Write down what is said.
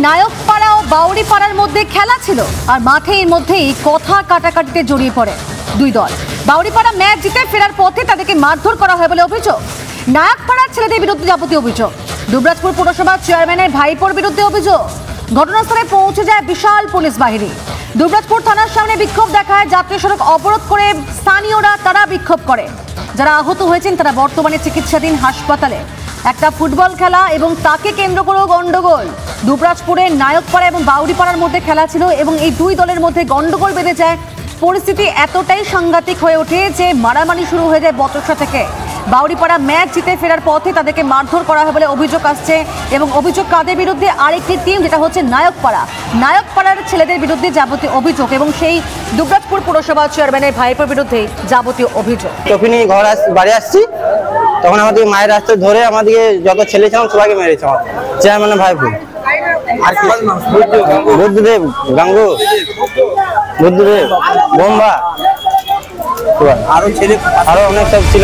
নায়কপাড়া ও বাউরিপাড়ার মধ্যে খেলা ছিল আর মাঠের মধ্যেই কথা কাটাকাটিতে জড়িয়ে পড়ে দুই দল। বাউরিপাড়া ম্যাচ জিতে ফেরার পথে তাদেরকে মারধর করা হয় বলে অভিযোগ। নায়কপাড়ার ছেলেদের বিরুদ্ধে যাবতীয় অভিযোগ। দুবরাজপুর পৌরসভার চেয়ারম্যানের ভাইপোর বিরুদ্ধে অভিযোগ। ঘটনাস্থলে পৌঁছে যায় বিশাল পুলিশ বাহিনী। দুবরাজপুর থানার সামনে বিক্ষোভ দেখায়, জাতীয় সড়ক অবরোধ করে স্থানীয়রা তারা বিক্ষোভ করে। যারা আহত হয়েছেন তারা বর্তমানে চিকিৎসাধীন হাসপাতালে। একটা ফুটবল খেলা এবং তাকে কেন্দ্র করে গন্ডগোল। দুবরাজপুরের নায়কপাড়া এবং বাউরিপাড়ার মধ্যে খেলা ছিল এবং এই দুই দলের মধ্যে গন্ডগোল বেঁধে যায়। পরিস্থিতি এতটাই সাংঘাতিক হয়ে ওঠে যে মারামারি শুরু হয়ে যায় বচসা থেকে। বাউরিপাড়া ম্যাচ জিতে ফেরার পথে তাদেরকে মারধর করা হয় বলে অভিযোগ আসছে এবং অভিযোগ কাদের বিরুদ্ধে? আরেকটি টিম, যেটা হচ্ছে নায়কপাড়ার ছেলেদের বিরুদ্ধে যাবতীয় অভিযোগ এবং সেই দুবরাজপুর পৌরসভা চেয়ারম্যানের ভাইপোর বিরুদ্ধে যাবতীয় অভিযোগ। তখনই বাড়ি আসছি, তখন আমাদের মায়ের রাস্তা ধরে আমাদেরকে যত ছেলে ছিলাম সবাইকে মেরেছে আমার চেয়ারম্যানের ভাইপো। বুদ্ধদেব, গাঙ্গু, বুদ্ধদেব, বোম্বা, আরো অনেক সব ছিল।